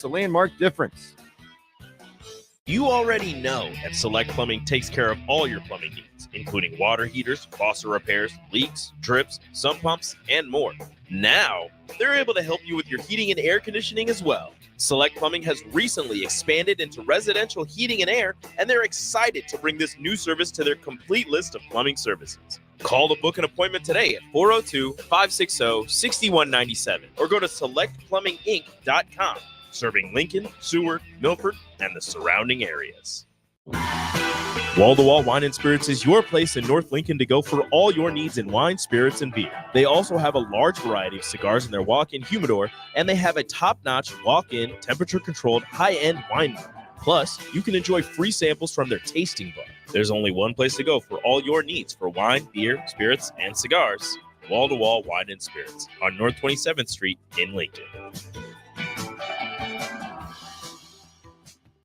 It's a landmark difference. You already know that Select Plumbing takes care of all your plumbing needs, including water heaters, faucet repairs, leaks, drips, sump pumps, and more. Now, they're able to help you with your heating and air conditioning as well. Select Plumbing has recently expanded into residential heating and air, and they're excited to bring this new service to their complete list of plumbing services. Call to book an appointment today at 402-560-6197 or go to selectplumbinginc.com. Serving Lincoln, Seward, Milford, and the surrounding areas. Wall-to-Wall Wine and Spirits is your place in North Lincoln to go for all your needs in wine, spirits, and beer. They also have a large variety of cigars in their walk-in humidor, and they have a top-notch walk-in, temperature-controlled, high-end wine bar. Plus, you can enjoy free samples from their tasting bar. There's only one place to go for all your needs for wine, beer, spirits, and cigars. Wall-to-Wall Wine and Spirits on North 27th Street in Lincoln.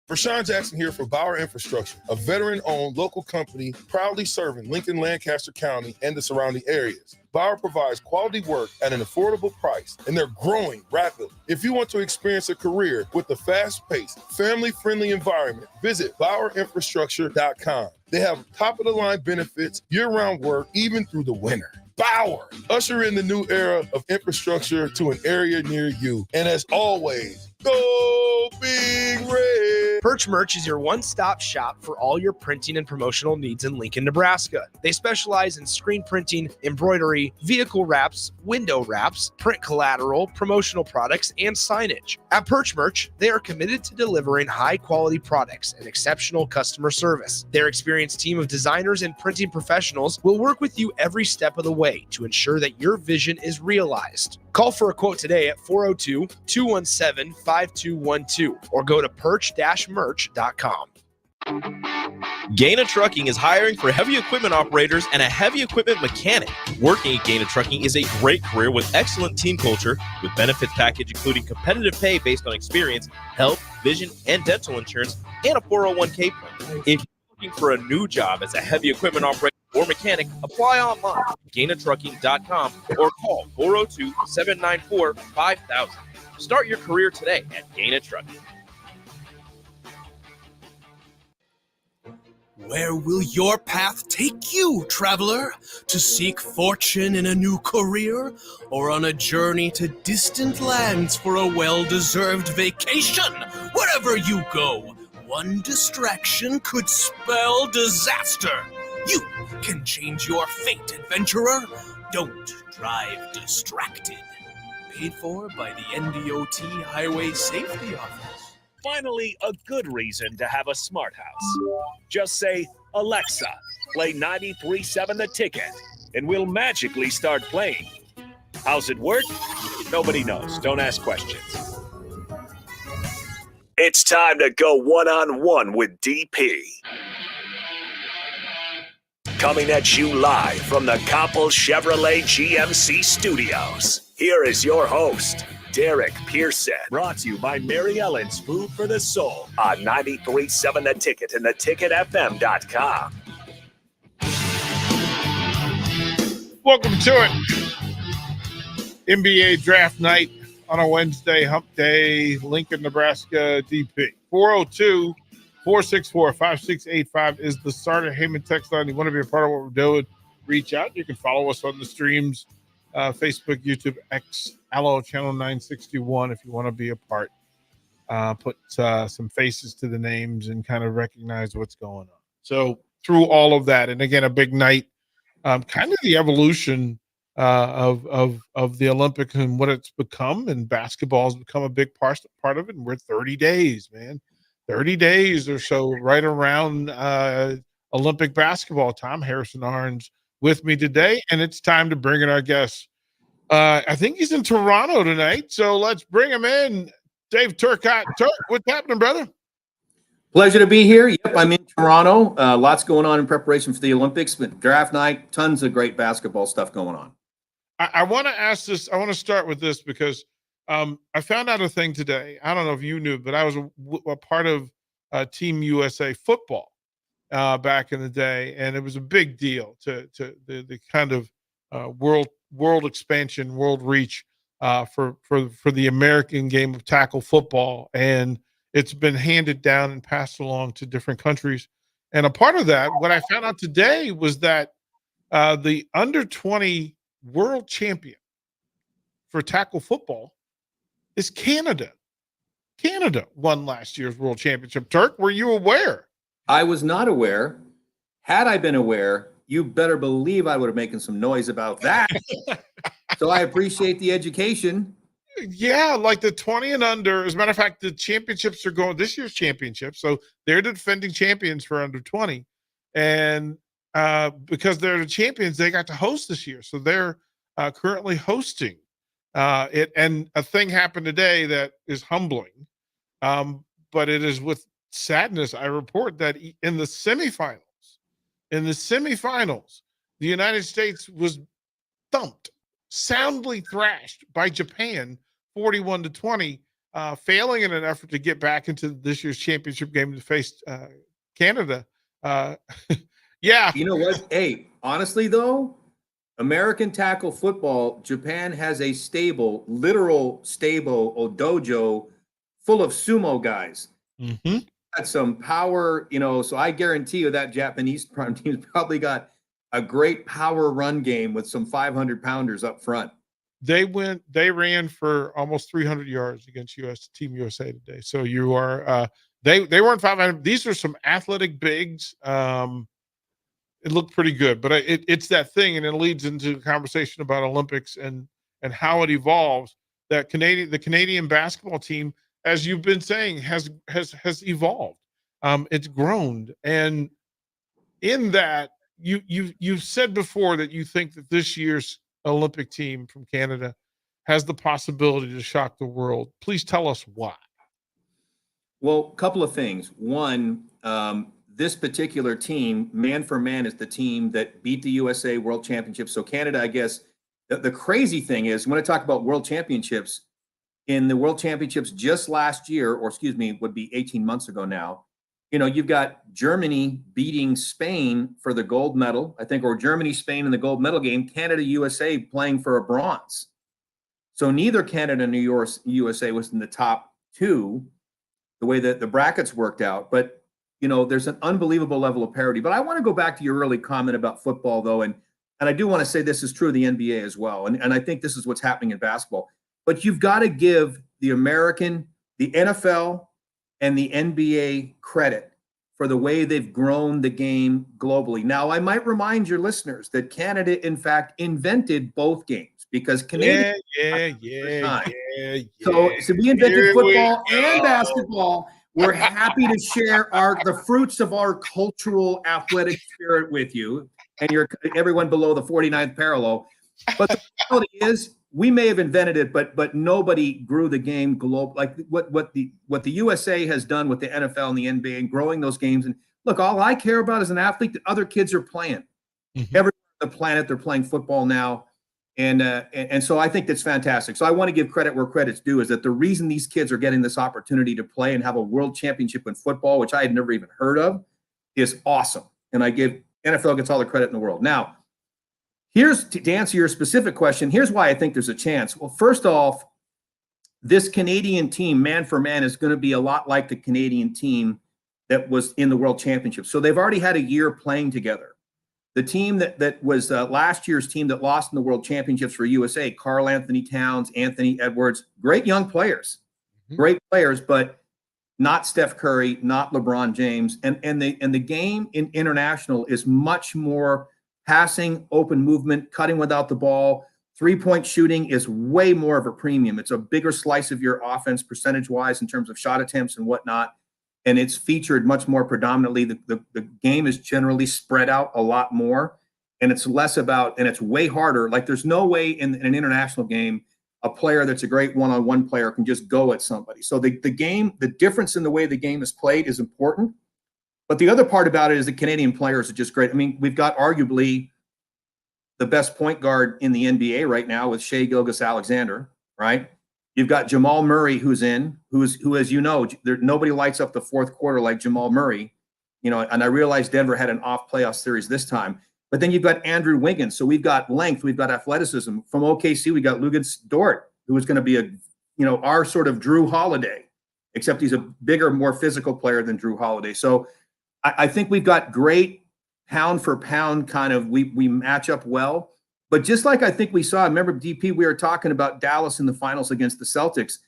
Rashawn Jackson here for Bauer Infrastructure, a veteran-owned local company proudly serving Lincoln, Lancaster County, and the surrounding areas. Bauer provides quality work at an affordable price, and they're growing rapidly. If you want to experience a career with a fast-paced, family-friendly environment, visit BauerInfrastructure.com. They have top-of-the-line benefits, year-round work, even through the winter. Bauer, usher in the new era of infrastructure to an area near you. And as always, go Big Red! Perch Merch is your one-stop shop for all your printing and promotional needs in Lincoln, Nebraska. They specialize in screen printing, embroidery, vehicle wraps, window wraps, print collateral, promotional products, and signage. At Perch Merch, they are committed to delivering high-quality products and exceptional customer service. Their experienced team of designers and printing professionals will work with you every step of the way to ensure that your vision is realized. Call for a quote today at 402-217-5212 or go to perch-merch.com. Gaina Trucking is hiring for heavy equipment operators and a heavy equipment mechanic. Working at Gaina Trucking is a great career with excellent team culture, with benefits package including competitive pay based on experience, health, vision, and dental insurance, and a 401k plan. If you're looking for a new job as a heavy equipment operator or mechanic, apply online at GainaTrucking.com or call 402-794-5000. Start your career today at Gaina Trucking. Where will your path take you, traveler? To seek fortune in a new career, or on a journey to distant lands for a well-deserved vacation? Wherever you go, one distraction could spell disaster. You can change your fate, adventurer. Don't drive distracted. Paid for by the NDOT Highway Safety Office. Finally, a good reason to have a smart house. Just say, Alexa, play 93.7 The Ticket, and we'll magically start playing. How's it work? Nobody knows. Don't ask questions. It's time to go one-on-one with DP. Coming at you live from the Koppel Chevrolet GMC studios. Here is your host, Derek Pearson. Brought to you by Mary Ellen's Food for the Soul on 93.7 The Ticket and theticketfm.com. Welcome to it. NBA draft night on a Wednesday, hump day, Lincoln, Nebraska, DP. 402-464-5685 is the starter Heyman text line. You want to be a part of what we're doing, reach out. You can follow us on the streams, Facebook, YouTube, X, Allo, Channel 961 if you want to be a part. Put some faces to the names and kind of recognize what's going on. So through all of that, and again, a big night, kind of the evolution of the Olympics and what it's become, and basketball has become a big part of it. And we're 30 days, man. 30 days or so right around Olympic basketball. Tom Harrison Arns with me today, and it's time to bring in our guest. I think he's in Toronto tonight, so let's bring him in. Dave Turcotte. Turk, what's happening, brother? Pleasure to be here. Yep, I'm in Toronto. Lots going on in preparation for the Olympics, but draft night, tons of great basketball stuff going on. I want to ask this. I want to start with this because I found out a thing today. I don't know if you knew, but I was a part of Team USA football back in the day, and it was a big deal to the kind of world expansion, world reach for the American game of tackle football, and it's been handed down and passed along to different countries. And a part of that, what I found out today, was that the under 20 world champion for tackle football is Canada. Canada won last year's world championship. Turk, were you aware? I was not aware. Had I been aware, you better believe I would have making some noise about that. So I appreciate the education. Yeah, like the 20 and under. As a matter of fact, the championships are going this year's championship. So they're the defending champions for under 20. And because they're the champions, they got to host this year. So they're currently hosting it. And a thing happened today that is humbling. But it is with sadness I report that in the semifinals, the United States was thumped, soundly thrashed by Japan 41-20, failing in an effort to get back into this year's championship game to face Canada. Yeah. You know what? Hey, honestly, though, American tackle football, Japan has a literal stable or dojo full of sumo guys. Mm-hmm. Got some power, so I guarantee you that Japanese team's probably got a great power run game with some 500-pounders up front. They ran for almost 300 yards against Team USA today. So you are, they weren't 500. These are some athletic bigs. It looked pretty good, but it's that thing, and it leads into a conversation about Olympics and how it evolves. That the Canadian basketball team, as you've been saying, has evolved. It's grown, and in that you've said before that you think that this year's Olympic team from Canada has the possibility to shock the world. Please tell us why. Well, a couple of things. One, this particular team, man for man, is the team that beat the USA World Championship. So Canada, I guess, the crazy thing is, when I talk about World Championships, in the World Championships just last year, or excuse me, would be 18 months ago now, you've got Germany beating Spain for the gold medal, I think, or Germany, Spain in the gold medal game, Canada, USA playing for a bronze. So neither Canada nor USA was in the top two, the way that the brackets worked out. But, there's an unbelievable level of parity. But I want to go back to your early comment about football, though, and I do want to say this is true of the NBA as well. And I think this is what's happening in basketball. But you've got to give the American, the NFL, and the NBA credit for the way they've grown the game globally. Now, I might remind your listeners that Canada, in fact, invented both games, because Canada. Yeah. So we invented football and basketball. We're happy to share the fruits of our cultural athletic spirit with you and everyone below the 49th parallel. But the reality is, we may have invented it, but nobody grew the game global like what the USA has done with the NFL and the NBA and growing those games. And look, all I care about as an athlete that other kids are playing. Mm-hmm. Everywhere on the planet, they're playing football now, and so I think that's fantastic. So I want to give credit where credit's due. Is that the reason these kids are getting this opportunity to play and have a world championship in football, which I had never even heard of, is awesome. And I give NFL gets all the credit in the world. Now, to answer your specific question, here's why I think there's a chance. Well, first off, this Canadian team, man for man, is going to be a lot like the Canadian team that was in the World Championship. So they've already had a year playing together. The team that was last year's team that lost in the World Championships for USA, Karl Anthony Towns, Anthony Edwards, great young players, but not Steph Curry, not LeBron James. And the game in international is much more passing, open movement, cutting without the ball. Three-point shooting is way more of a premium. It's a bigger slice of your offense percentage-wise in terms of shot attempts and whatnot. And it's featured much more predominantly. The game is generally spread out a lot more. And it's less about, and it's way harder. Like, there's no way in an international game, a player that's a great one-on-one player can just go at somebody. So the game, the difference in the way the game is played is important. But the other part about it is the Canadian players are just great. I mean, we've got arguably the best point guard in the NBA right now with Shai Gilgeous-Alexander, right? You've got Jamal Murray, who, as you know, nobody lights up the fourth quarter like Jamal Murray, and I realize Denver had an off playoff series this time. But then you've got Andrew Wiggins. So we've got length, we've got athleticism. From OKC, we got Luguentz Dort. who is going to be our sort of Drew Holiday, except he's a bigger, more physical player than Drew Holiday. So I think we've got great pound for pound kind of, we match up well. But just like I think we saw, remember, DP, we were talking about Dallas in the finals against the Celtics.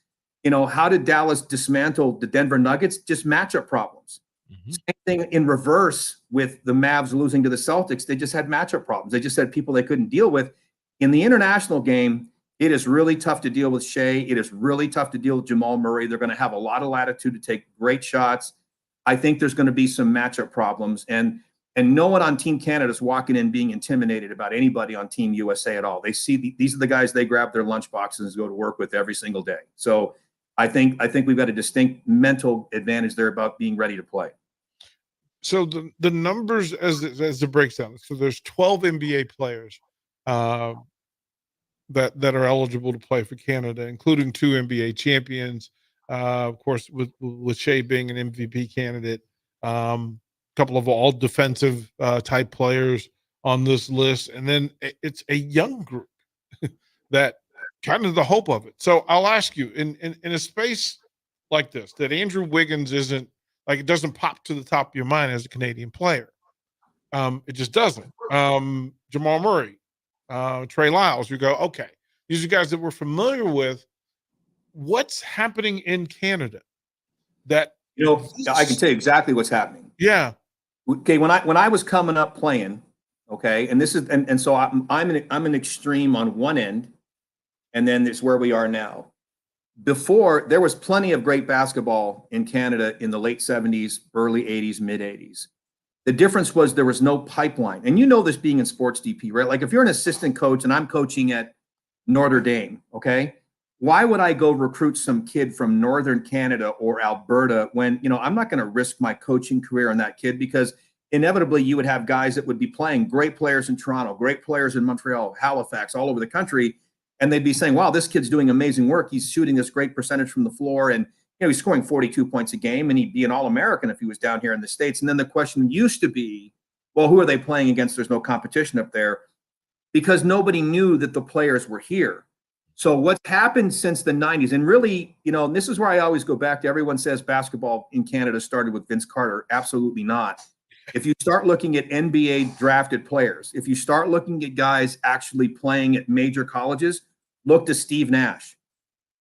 How did Dallas dismantle the Denver Nuggets? Just matchup problems. Mm-hmm. Same thing in reverse with the Mavs losing to the Celtics. They just had matchup problems. They just had people they couldn't deal with. In the international game, it is really tough to deal with Shea. It is really tough to deal with Jamal Murray. They're going to have a lot of latitude to take great shots. I think there's going to be some matchup problems. And no one on Team Canada is walking in being intimidated about anybody on Team USA at all. They see these are the guys they grab their lunch boxes and go to work with every single day. So I think we've got a distinct mental advantage there about being ready to play. So the numbers as the breaks down. So there's 12 NBA players that are eligible to play for Canada, including 2 NBA champions. Of course, with Shea being an MVP candidate, couple of all defensive type players on this list, and then it's a young group that kind of the hope of it. So I'll ask you, in a space like this, that Andrew Wiggins isn't like, it doesn't pop to the top of your mind as a Canadian player. It just doesn't. Jamal Murray, Trey Lyles, you go, okay, these are guys that we're familiar with. What's happening in Canada that I can tell you exactly what's happening. Yeah. Okay, when I was coming up playing, okay, and this is and so I'm an extreme on one end, and then it's where we are now. Before, there was plenty of great basketball in Canada in the late 70s, early 80s, mid 80s. The difference was there was no pipeline. And this being in sports, DP, right? Like if you're an assistant coach and I'm coaching at Notre Dame, okay, why would I go recruit some kid from Northern Canada or Alberta when, I'm not going to risk my coaching career on that kid, because inevitably you would have guys that would be playing, great players in Toronto, great players in Montreal, Halifax, all over the country. And they'd be saying, wow, this kid's doing amazing work. He's shooting this great percentage from the floor. And, he's scoring 42 points a game, and he'd be an All-American if he was down here in the States. And then the question used to be, well, who are they playing against? There's no competition up there, because nobody knew that the players were here. So what's happened since the 90s, and really, and this is where I always go back to, everyone says basketball in Canada started with Vince Carter. Absolutely not. If you start looking at NBA drafted players, if you start looking at guys actually playing at major colleges, look to Steve Nash.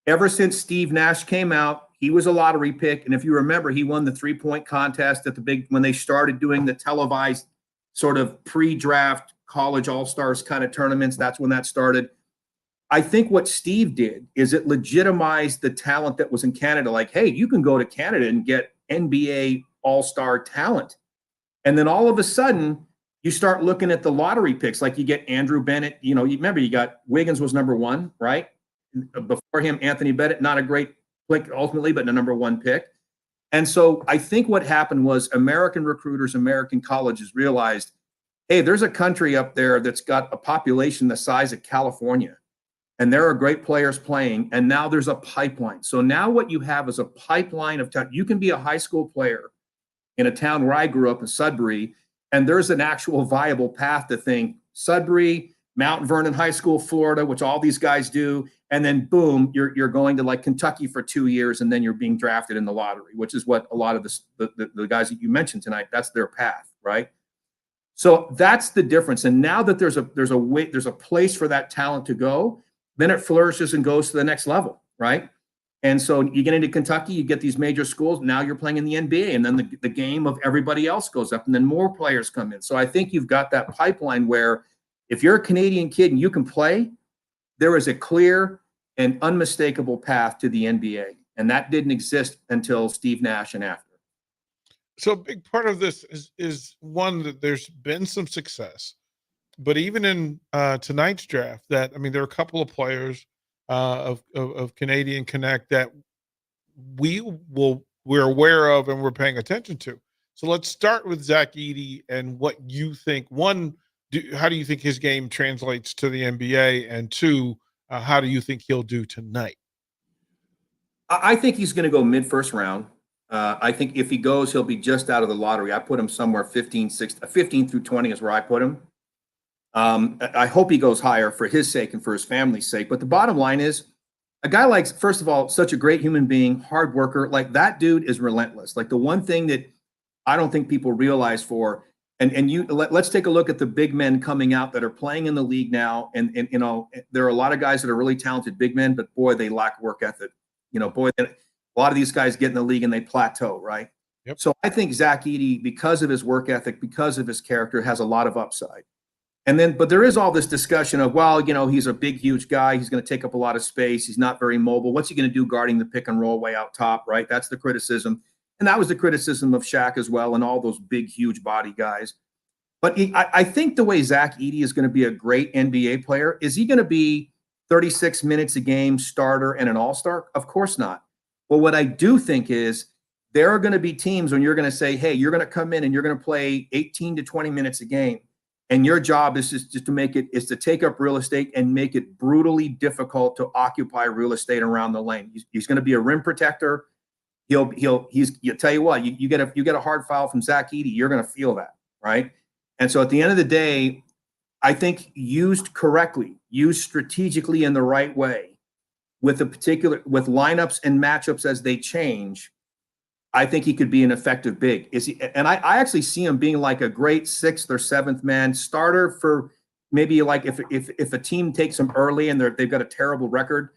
Ever since Steve Nash came out, he was a lottery pick. And if you remember, he won the 3-point contest at when they started doing the televised sort of pre-draft college all-stars kind of tournaments. That's when that started. I think what Steve did is it legitimized the talent that was in Canada. Like, hey, you can go to Canada and get NBA all-star talent. And then all of a sudden, you start looking at the lottery picks. Like you get Andrew Bennett. You remember you got Wiggins was number 1, right? Before him, Anthony Bennett, not a great pick ultimately, but a number 1 pick. And so I think what happened was American recruiters, American colleges realized, hey, there's a country up there that's got a population the size of California. And there are great players playing, and now there's a pipeline. So now what you have is a pipeline of talent. You can be a high school player in a town where I grew up in Sudbury, and there's an actual viable path to think Sudbury, Mount Vernon High School, Florida, which all these guys do, and then boom, you're going to like Kentucky for 2 years, and then you're being drafted in the lottery, which is what a lot of the guys that you mentioned tonight, that's their path, right? So that's the difference. And now that there's a place for that talent to go, then it flourishes and goes to the next level, right? And so you get into Kentucky, you get these major schools. Now you're playing in the NBA, and then the game of everybody else goes up, and then more players come in. So I think you've got that pipeline where if you're a Canadian kid and you can play, there is a clear and unmistakable path to the NBA. And that didn't exist until Steve Nash and after. So a big part of this is one, that there's been some success. But even in tonight's draft, there are a couple of players of Canadian Connect that we're aware of and we're paying attention to. So let's start with Zach Edey and what you think. One, how do you think his game translates to the NBA? And 2, how do you think he'll do tonight? I think he's going to go mid-first round. I think if he goes, he'll be just out of the lottery. I put him somewhere 15 through 20 is where I put him. I hope he goes higher for his sake and for his family's sake. But the bottom line is a guy like, first of all, such a great human being, hard worker. Like that dude is relentless. Like the one thing that I don't think people realize let's take a look at the big men coming out that are playing in the league now. And there are a lot of guys that are really talented big men, but boy, they lack work ethic. A lot of these guys get in the league and they plateau, right? Yep. So I think Zach Edey, because of his work ethic, because of his character, has a lot of upside. But there is all this discussion of, well, he's a big, huge guy. He's going to take up a lot of space. He's not very mobile. What's he going to do guarding the pick and roll way out top, right? That's the criticism. And that was the criticism of Shaq as well and all those big, huge body guys. But I think the way Zach Edey is going to be a great NBA player, is he going to be 36 minutes a game starter and an all-star? Of course not. But what I do think is there are going to be teams when you're going to say, hey, you're going to come in and you're going to play 18 to 20 minutes a game. And your job is just to take up real estate and make it brutally difficult to occupy real estate around the lane. He's going to be a rim protector. You tell you what, you get a hard foul from Zach Edey, you're going to feel that, right? And so at the end of the day, I think used correctly, used strategically in the right way, with lineups and matchups as they change, I think he could be an effective big. I actually see him being like a great 6th or 7th man starter for maybe like if a team takes him early and they've got a terrible record,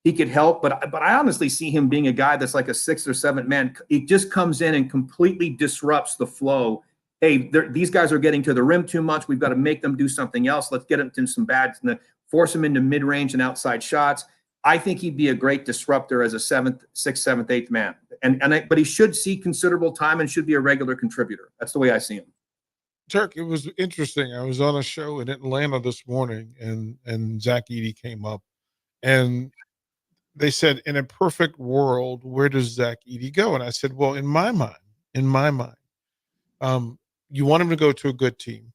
he could help. But I honestly see him being a guy that's like a 6th or 7th man. He just comes in and completely disrupts the flow. Hey, these guys are getting to the rim too much. We've got to make them do something else. Let's get them to some force them into mid-range and outside shots. I think he'd be a great disruptor as a 6th, 7th, 8th man. But he should see considerable time and should be a regular contributor. That's the way I see him. Turk, it was interesting. I was on a show in Atlanta this morning, and Zach Edey came up, and they said, in a perfect world, where does Zach Edey go? And I said, well, in my mind, you want him to go to a good team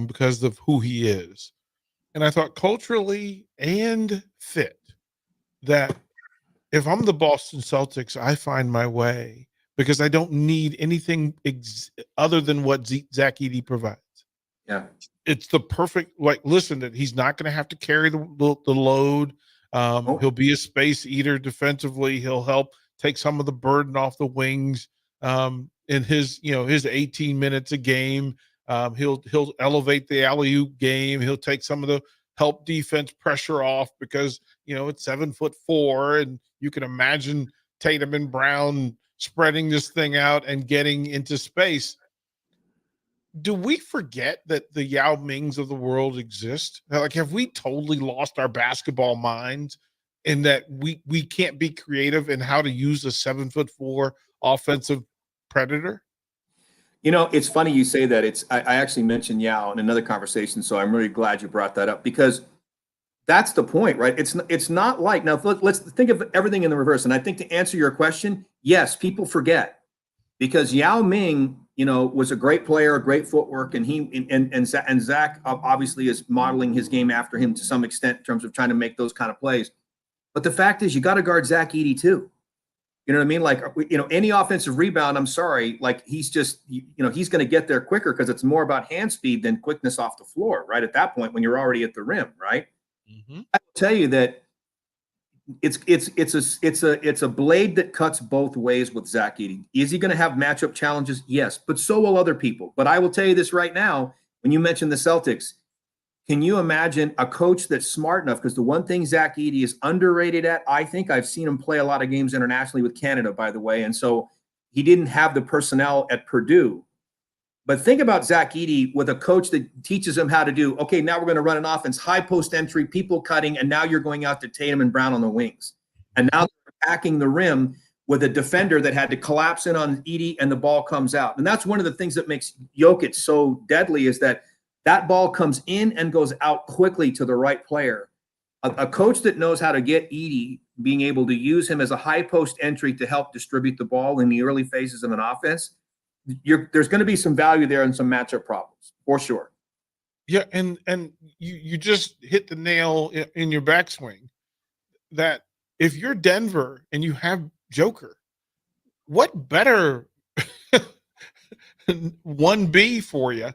because of who he is. And I thought culturally and fit, that if I'm the Boston Celtics, I find my way because I don't need anything other than what Zach Edey provides. Yeah. It's the perfect, listen, that he's not going to have to carry the load. He'll be a space eater defensively. He'll help take some of the burden off the wings in his 18 minutes a game. He'll elevate the alley-oop game. He'll take some of the help defense pressure off because, it's 7'4", and you can imagine Tatum and Brown spreading this thing out and getting into space. Do we forget that the Yao Mings of the world exist? Have we totally lost our basketball minds in that we can't be creative in how to use a 7'4" offensive predator? It's funny you say that. I actually mentioned Yao in another conversation, so I'm really glad you brought that up because that's the point, right? It's not like, now let's think of everything in the reverse. And I think to answer your question, yes, people forget because Yao Ming, was a great player, great footwork, and Zach obviously is modeling his game after him to some extent in terms of trying to make those kind of plays. But the fact is, you got to guard Zach Edey too. You know what I mean? Like, any offensive rebound, I'm sorry, like he's just, he's going to get there quicker because it's more about hand speed than quickness off the floor, right? At that point, when you're already at the rim, right? Mm-hmm. I will tell you that it's a blade that cuts both ways with Zach Edey. Is he going to have matchup challenges? Yes, but so will other people. But I will tell you this right now, when you mentioned the Celtics, can you imagine a coach that's smart enough? Because the one thing Zach Edey is underrated at, I think I've seen him play a lot of games internationally with Canada, by the way. And so he didn't have the personnel at Purdue. But think about Zach Edey with a coach that teaches him how to do, okay, now we're going to run an offense, high post entry, people cutting, and now you're going out to Tatum and Brown on the wings. And now they're attacking the rim with a defender that had to collapse in on Edey and the ball comes out. And that's one of the things that makes Jokic so deadly is that ball comes in and goes out quickly to the right player. A coach that knows how to get Edey, being able to use him as a high post entry to help distribute the ball in the early phases of an offense, there's going to be some value there and some matchup problems for sure. Yeah, and you just hit the nail in your backswing that if you're Denver and you have Joker, what better 1B for you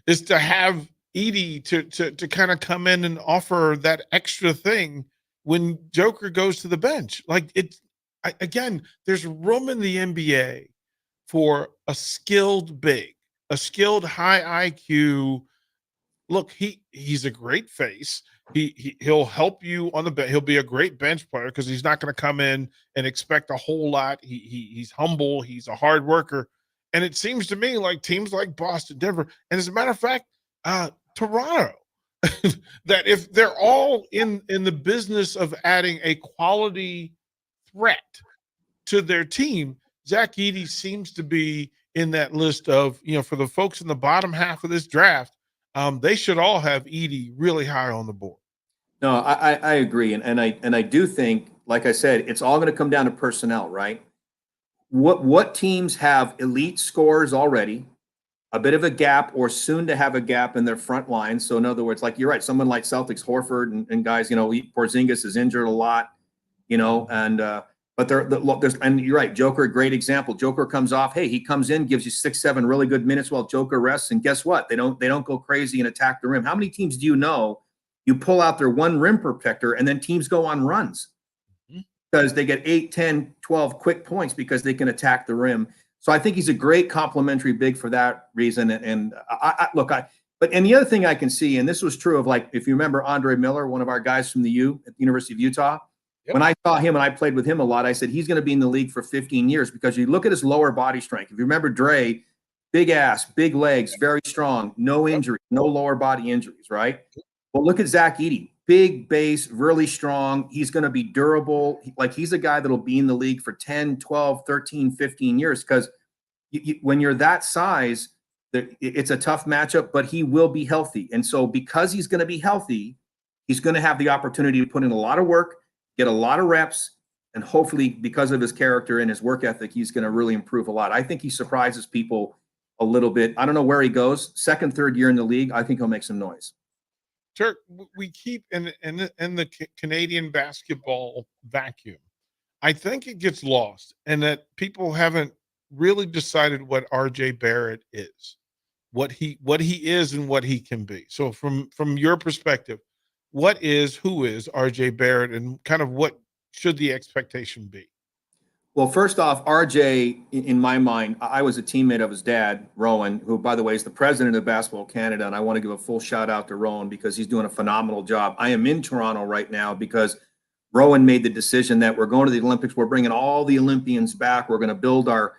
is to have Edey to kind of come in and offer that extra thing when Joker goes to the bench. Like again, there's room in the NBA for a skilled big, a skilled high IQ. Look, he's a great face. He'll help you on the bench. He'll be a great bench player because he's not going to come in and expect a whole lot. He's humble. He's a hard worker. And it seems to me like teams like Boston, Denver, and as a matter of fact, Toronto, that if they're all in the business of adding a quality threat to their team, Zach Edey seems to be in that list of, for the folks in the bottom half of this draft, they should all have Edey really high on the board. No, I agree. And I do think, like I said, it's all going to come down to personnel, right? What teams have elite scorers already, a bit of a gap or soon to have a gap in their front line. So in other words, like you're right, someone like Celtics, Horford and guys, Porzingis is injured a lot, and but there's and you're right, Joker, great example. Joker comes off, hey, he comes in, gives you 6-7 really good minutes while Joker rests, and guess what? They don't go crazy and attack the rim. How many teams do you pull out their one rim protector and then teams go on runs because they get 8, 10, 12 quick points because they can attack the rim. So I think he's a great complementary big for that reason. And and the other thing I can see, and this was true of, like, if you remember Andre Miller, one of our guys from the U at the University of Utah. Yep. When I saw him and I played with him a lot, I said, he's going to be in the league for 15 years because you look at his lower body strength. If you remember Dre, big ass, big legs, very strong, no injury, no lower body injuries, right? Well, look at Zach Edey, big base, really strong. He's going to be durable. He's a guy that'll be in the league for 10, 12, 13, 15 years because when you're that size, it's a tough matchup, but he will be healthy. And so because he's going to be healthy, he's going to have the opportunity to put in a lot of work, get a lot of reps, and hopefully because of his character and his work ethic, he's going to really improve a lot. I think he surprises people a little bit. I don't know where he goes. Second, third year in the league, I think he'll make some noise. Turk, we keep in the Canadian basketball vacuum. I think it gets lost and that people haven't really decided what RJ Barrett is, what he is and what he can be. So from your perspective, who is RJ Barrett and kind of what should the expectation be? Well, first off, RJ, in my mind, I was a teammate of his dad, Rowan, who, by the way, is the president of Basketball Canada. And I want to give a full shout out to Rowan because he's doing a phenomenal job. I am in Toronto right now because Rowan made the decision that we're going to the Olympics. We're bringing all the Olympians back. We're going to build our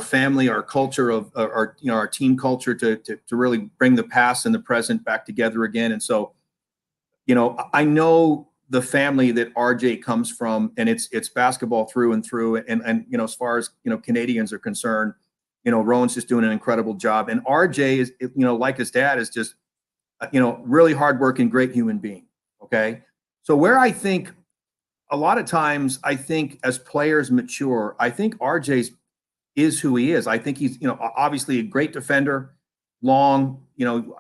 family, our culture of our team culture to really bring the past and the present back together again. And so, I know the family that RJ comes from, and it's basketball through and through. And as far as Canadians are concerned, Rowan's just doing an incredible job. And RJ is, like his dad, is just really hardworking, great human being. Okay, so where I think a lot of times, I think as players mature, I think RJ is who he is. I think he's obviously a great defender, long.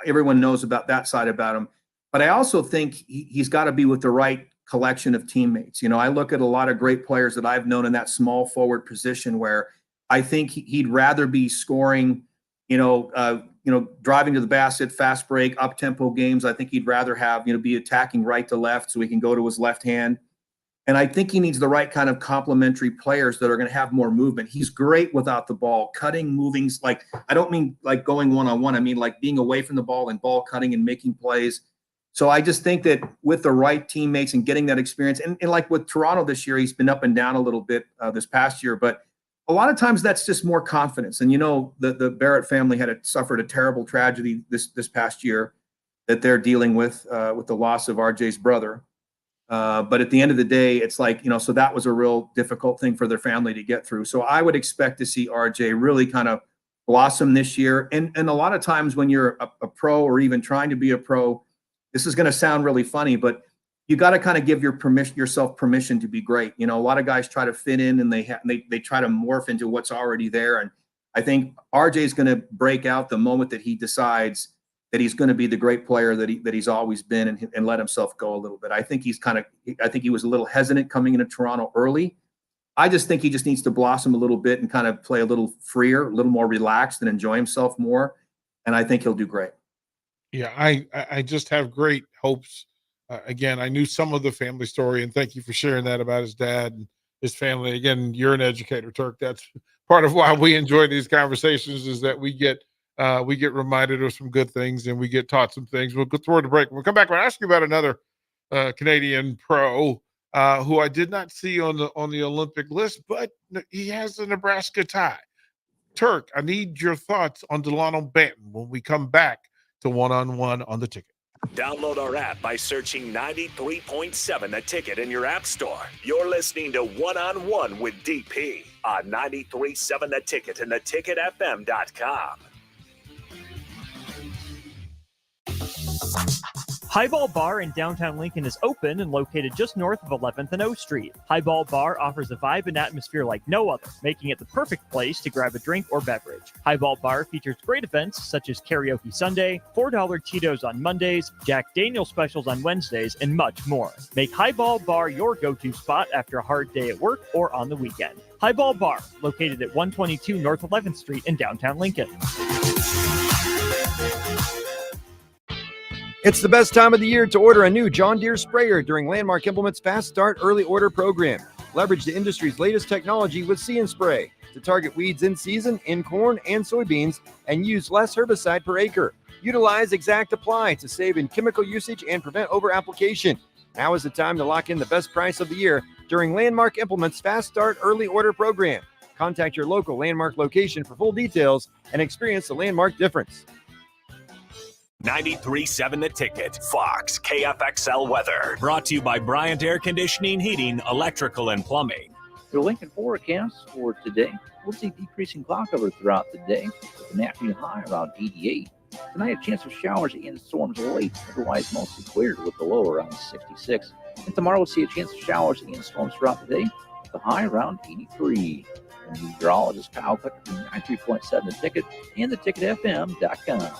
Everyone knows about that side about him. But I also think he's got to be with the right collection of teammates. I look at a lot of great players that I've known in that small forward position where I think he'd rather be scoring, driving to the basket, fast break, up tempo games. I think he'd rather have, be attacking right to left so he can go to his left hand. And I think he needs the right kind of complementary players that are going to have more movement. He's great without the ball, cutting, moving. Like, I don't mean like going one-on-one. I mean like being away from the ball and ball cutting and making plays. So I just think that with the right teammates and getting that experience, and like with Toronto this year, he's been up and down a little bit this past year, but a lot of times that's just more confidence. And the Barrett family suffered a terrible tragedy this past year that they're dealing with the loss of RJ's brother. But at the end of the day, it's like, so that was a real difficult thing for their family to get through. So I would expect to see RJ really kind of blossom this year. And a lot of times when you're a pro or even trying to be a pro, this is going to sound really funny, but you got to kind of give yourself permission to be great. A lot of guys try to fit in and they try to morph into what's already there. And I think RJ is going to break out the moment that he decides that he's going to be the great player that he's always been and let himself go a little bit. I think he was a little hesitant coming into Toronto early. I just think he just needs to blossom a little bit and kind of play a little freer, a little more relaxed and enjoy himself more. And I think he'll do great. Yeah, I just have great hopes again, I knew some of the family story, and thank you for sharing that about his dad and his family. Again, you're an educator, Turk. That's part of why we enjoy these conversations, is that we get reminded of some good things and we get taught some things. We'll go toward the break. We'll come back. We'll ask you about another Canadian pro who I did not see on the Olympic list, but he has the Nebraska tie. Turk, I need your thoughts on Delano Banton when we come back to One-on-One on the Ticket. Download our app by searching 93.7 The Ticket in your app store. You're listening to One-on-One with DP on 93.7 The Ticket and theticketfm.com. Highball Bar in downtown Lincoln is open and located just north of 11th and O Street. Highball Bar offers a vibe and atmosphere like no other, making it the perfect place to grab a drink or beverage. Highball Bar features great events such as Karaoke Sunday, $4 Tito's on Mondays, Jack Daniel's specials on Wednesdays, and much more. Make Highball Bar your go-to spot after a hard day at work or on the weekend. Highball Bar, located at 122 North 11th Street in downtown Lincoln. It's the best time of the year to order a new John Deere sprayer during Landmark Implement's Fast Start Early Order program. Leverage the industry's latest technology with See & Spray to target weeds in season in corn and soybeans and use less herbicide per acre. Utilize Exact Apply to save in chemical usage and prevent over-application. Now is the time to lock in the best price of the year during Landmark Implement's Fast Start Early Order program. Contact your local Landmark location for full details and experience the Landmark difference. 93.7 The Ticket, Fox, KFXL weather. Brought to you by Bryant Air Conditioning, Heating, Electrical, and Plumbing. The Lincoln forecast for today, we'll see decreasing cloud cover throughout the day, with an afternoon high around 88. Tonight, a chance of showers and storms late, otherwise mostly clear with the low around 66. And tomorrow, we'll see a chance of showers and storms throughout the day, with the high around 83. And meteorologist Kyle Clicker from 93.7 The Ticket and theticketfm.com.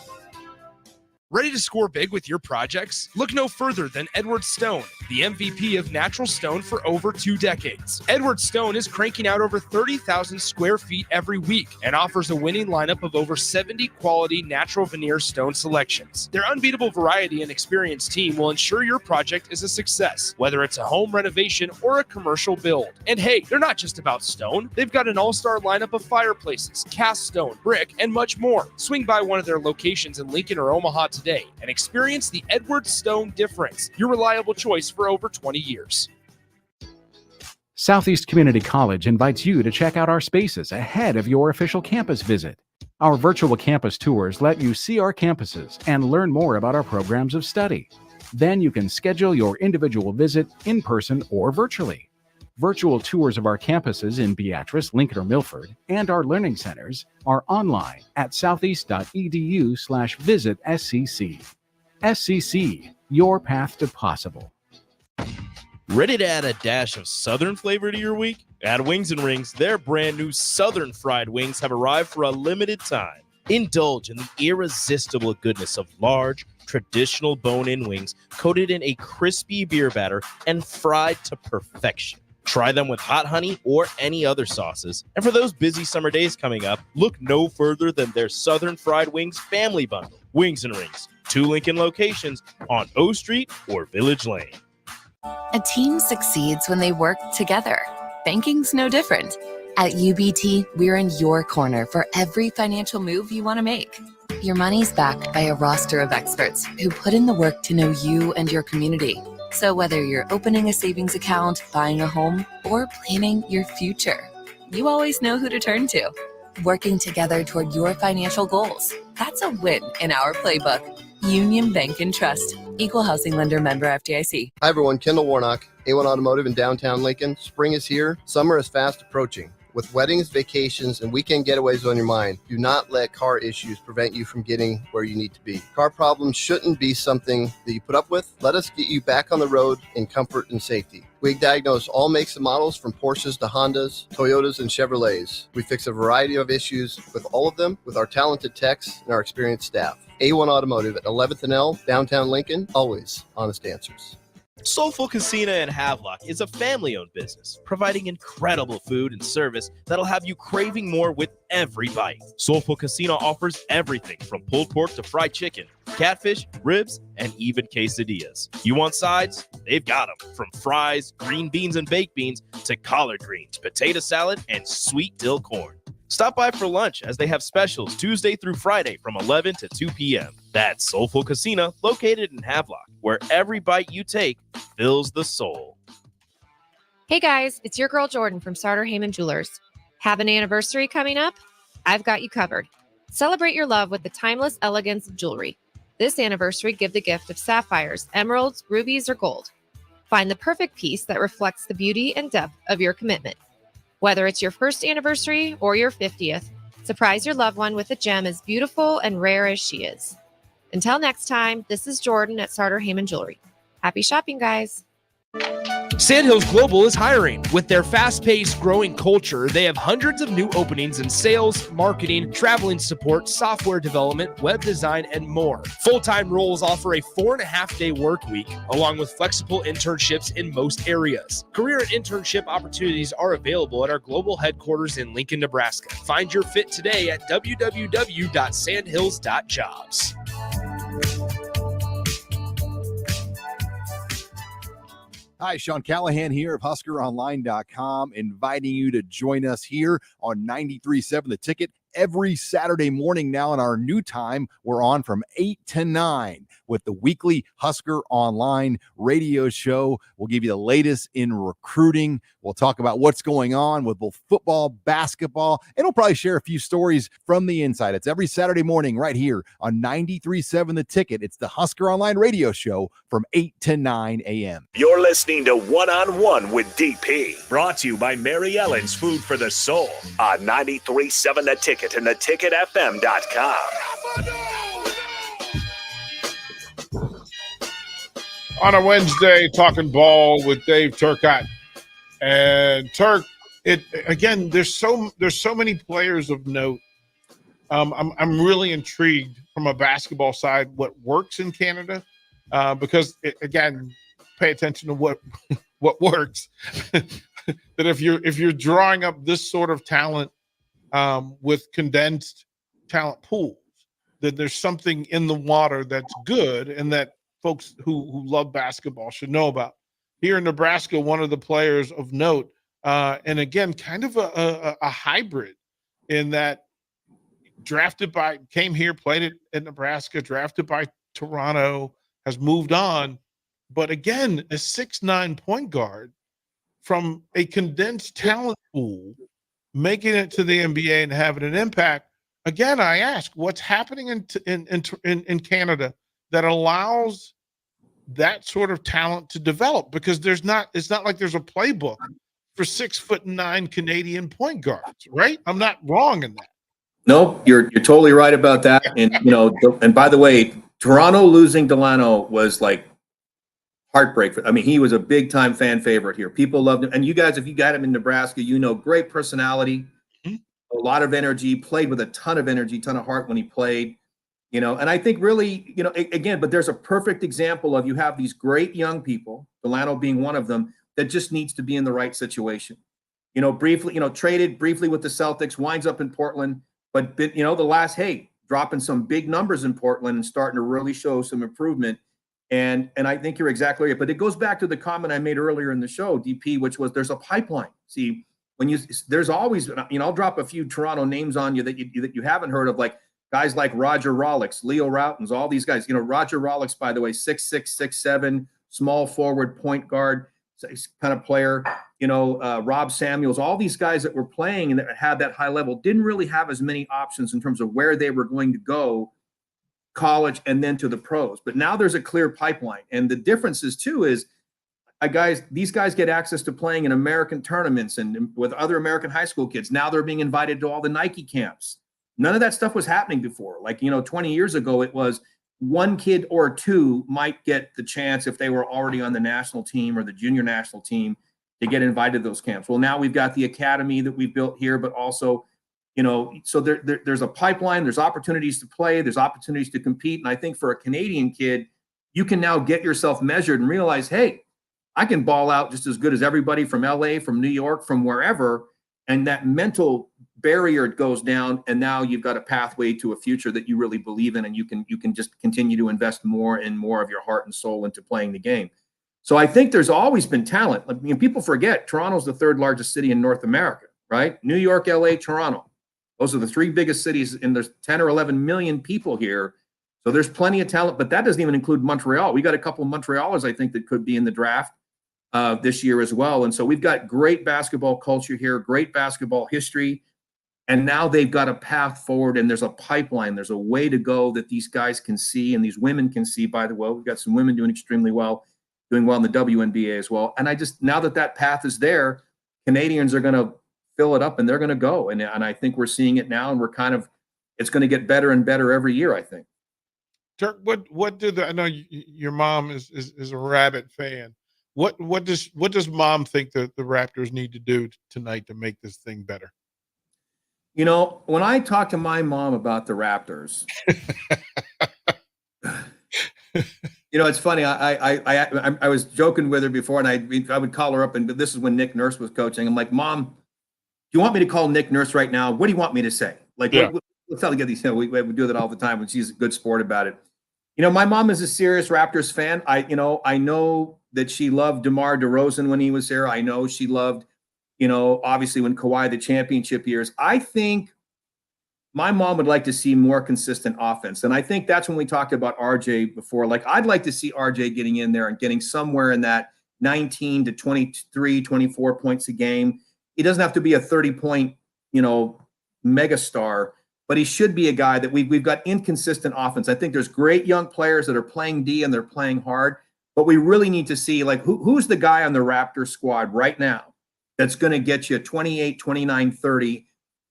Ready to score big with your projects? Look no further than Edward Stone, the MVP of natural stone for over 2 decades. Edward Stone is cranking out over 30,000 square feet every week and offers a winning lineup of over 70 quality natural veneer stone selections. Their unbeatable variety and experienced team will ensure your project is a success, whether it's a home renovation or a commercial build. And hey, they're not just about stone. They've got an all-star lineup of fireplaces, cast stone, brick, and much more. Swing by one of their locations in Lincoln or Omaha today and experience the Edward Stone difference, your reliable choice for over 20 years. Southeast Community College invites you to check out our spaces ahead of your official campus visit. Our virtual campus tours let you see our campuses and learn more about our programs of study. Then you can schedule your individual visit in person or virtually. Virtual tours of our campuses in Beatrice, Lincoln, or Milford, and our learning centers are online at southeast.edu/visit SCC. SCC, your path to possible. Ready to add a dash of Southern flavor to your week? At Wings and Rings, their brand new Southern fried wings have arrived for a limited time. Indulge in the irresistible goodness of large, traditional bone-in wings coated in a crispy beer batter and fried to perfection. Try them with hot honey or any other sauces. And for those busy summer days coming up, look no further than their Southern Fried Wings Family Bundle. Wings and Rings, 2 Lincoln locations on O Street or Village Lane. A team succeeds when they work together. Banking's no different. At UBT, we're in your corner for every financial move you want to make. Your money's backed by a roster of experts who put in the work to know you and your community. So whether you're opening a savings account, buying a home, or planning your future, you always know who to turn to. Working together toward your financial goals. That's a win in our playbook. Union Bank and Trust. Equal housing lender, member FDIC. Hi everyone, Kendall Warnock, A1 Automotive in downtown Lincoln. Spring is here. Summer is fast approaching. With weddings, vacations, and weekend getaways on your mind, do not let car issues prevent you from getting where you need to be. Car problems shouldn't be something that you put up with. Let us get you back on the road in comfort and safety. We diagnose all makes and models from Porsches to Hondas, Toyotas, and Chevrolets. We fix a variety of issues with all of them with our talented techs and our experienced staff. A1 Automotive at 11th and L, downtown Lincoln, always honest answers. Soulful Casino in Havelock is a family-owned business, providing incredible food and service that'll have you craving more with every bite. Soulful Casino offers everything from pulled pork to fried chicken, catfish, ribs, and even quesadillas. You want sides? They've got them. From fries, green beans and baked beans, to collard greens, potato salad, and sweet dill corn. Stop by for lunch as they have specials Tuesday through Friday from 11 to 2 p.m. That's Soulful Casino, located in Havelock, where every bite you take fills the soul. Hey guys, it's your girl Jordan from Sartor Heyman Jewelers. Have an anniversary coming up? I've got you covered. Celebrate your love with the timeless elegance of jewelry. This anniversary, give the gift of sapphires, emeralds, rubies, or gold. Find the perfect piece that reflects the beauty and depth of your commitment. Whether it's your first anniversary or your 50th, surprise your loved one with a gem as beautiful and rare as she is. Until next time, this is Jordan at Sartor Heyman Jewelry. Happy shopping, guys. Sandhills Global is hiring. With their fast-paced, growing culture, they have hundreds of new openings in sales, marketing, traveling support, software development, web design, and more. Full-time roles offer a 4.5-day work week, along with flexible internships in most areas. Career and internship opportunities are available at our global headquarters in Lincoln, Nebraska. Find your fit today at www.sandhills.jobs. Hi, Sean Callahan here of HuskerOnline.com, inviting you to join us here on 93.7 The Ticket every Saturday morning now in our new time. We're on from 8 to 9 with the weekly Husker Online radio show. We'll give you the latest in recruiting. We'll talk about what's going on with both football, basketball, and we'll probably share a few stories from the inside. It's every Saturday morning right here on 93.7 The Ticket. It's the Husker Online radio show from 8 to 9 a.m. You're listening to One-on-One with DP, brought to you by Mary Ellen's Food for the Soul on 93.7 The Ticket and theticketfm.com. On a Wednesday, talking ball with Dave Turcotte. And Turk, there's so many players of note. I'm really intrigued from a basketball side what works in Canada, because pay attention to what works. That if you're drawing up this sort of talent with condensed talent pools, that there's something in the water that's good and that folks who love basketball should know about. Here in Nebraska, one of the players of note, and again, kind of a hybrid in that came here, played it in Nebraska, drafted by Toronto, has moved on. But again, a 6'9" point guard from a condensed talent pool, making it to the NBA and having an impact. Again, I ask, what's happening in Canada that allows that sort of talent to develop? Because it's not like there's a playbook for 6'9" Canadian point guards, right? I'm not wrong in that. No, you're totally right about that. And and by the way, Toronto losing Delano was like heartbreak. He was a big time fan favorite here. People loved him. And you guys, if you got him in Nebraska, great personality, a lot of energy, played with a ton of energy, ton of heart when he played, and I think really, again, but there's a perfect example of you have these great young people, Delano being one of them, that just needs to be in the right situation. Briefly, traded briefly with the Celtics, winds up in Portland, but dropping some big numbers in Portland and starting to really show some improvement. And I think you're exactly right. But it goes back to the comment I made earlier in the show, DP, which was there's a pipeline. See, there's always, I'll drop a few Toronto names on you that you haven't heard of, like guys like Roger Rollix, Leo Routens, all these guys. Roger Rollix, by the way, 6'6", 6'7", small forward, point guard kind of player. Rob Samuels, all these guys that were playing and that had that high level didn't really have as many options in terms of where they were going to go, college and then to the pros. But now there's a clear pipeline. And the difference is too is these guys get access to playing in American tournaments and with other American high school kids. Now they're being invited to all the Nike camps. None of that stuff was happening before. 20 years ago, it was one kid or two might get the chance if they were already on the national team or the junior national team to get invited to those camps. Well, now we've got the academy that we've built here, but also, so there's a pipeline, there's opportunities to play, there's opportunities to compete. And I think for a Canadian kid, you can now get yourself measured and realize, hey, I can ball out just as good as everybody from LA, from New York, from wherever. And that mental barrier goes down, and now you've got a pathway to a future that you really believe in, and you can just continue to invest more and more of your heart and soul into playing the game. So I think there's always been talent. I mean, people forget Toronto's the third largest city in North America, right? New York, LA, Toronto. Those are the three biggest cities, and there's 10 or 11 million people here. So there's plenty of talent, but that doesn't even include Montreal. We got a couple of Montrealers, I think, that could be in the draft this year as well. And so we've got great basketball culture here, great basketball history. And now they've got a path forward, and there's a pipeline. There's a way to go that these guys can see, and these women can see, by the way. We've got some women doing extremely well, doing well in the WNBA as well. And now that path is there, Canadians are going to fill it up, and they're going to go. And I think we're seeing it now, and it's going to get better and better every year, I think. Turk, I know your mom is a Rabbit fan. What does mom think that the Raptors need to do tonight to make this thing better? You know, when I talk to my mom about the Raptors, it's funny. I was joking with her before, and I would call her up, and this is when Nick Nurse was coaching. I'm like, Mom, do you want me to call Nick Nurse right now? What do you want me to say? Like, yeah. Let's tell you these. We do that all the time, and she's a good sport about it. My mom is a serious Raptors fan. I know that she loved DeMar DeRozan when he was there. I know she loved, obviously when Kawhi, the championship years. I think my mom would like to see more consistent offense. And I think that's when we talked about RJ before. Like, I'd like to see RJ getting in there and getting somewhere in that 19 to 23, 24 points a game. He doesn't have to be a 30-point, megastar, but he should be a guy that we've got inconsistent offense. I think there's great young players that are playing D and they're playing hard, but we really need to see, like, who's the guy on the Raptors squad right now that's going to get you 28, 29, 30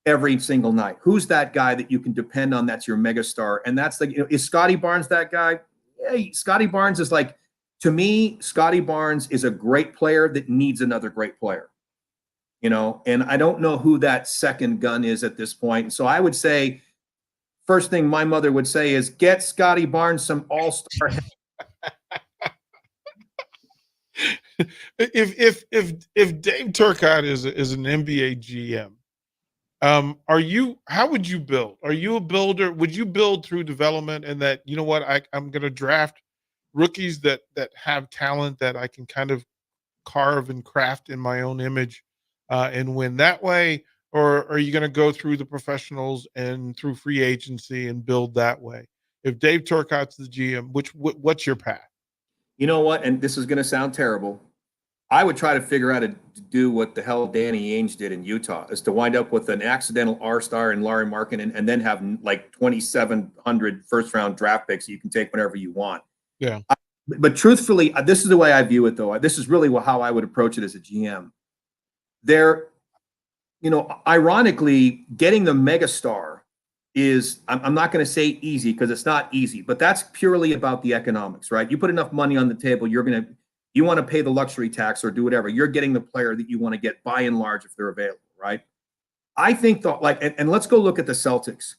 every single night? Who's that guy that you can depend on? That's your megastar. And that's is Scotty Barnes that guy? Yeah, Scotty Barnes is to me, Scotty Barnes is a great player that needs another great player. And I don't know who that second gun is at this point. And so I would say, first thing my mother would say is get Scotty Barnes some all-star. If Dave Turcotte is an NBA GM, how would you build? Are you a builder? Would you build through development, and that, I'm going to draft rookies that have talent that I can kind of carve and craft in my own image and win that way? Or are you going to go through the professionals and through free agency and build that way? If Dave Turcotte's the GM, what's your path? You know what? And this is going to sound terrible. I would try to figure out how to do what the hell Danny Ainge did in Utah, is to wind up with an accidental R-star in Larry Markkinen and then have like 2,700 first-round draft picks you can take whenever you want. Yeah. But truthfully, this is the way I view it, though. This is really how I would approach it as a GM. Ironically, getting the megastar is, I'm not going to say easy, because it's not easy, but that's purely about the economics, right? You put enough money on the table, you want to pay the luxury tax or do whatever. You're getting the player that you want to get by and large if they're available, right? I think and let's go look at the Celtics.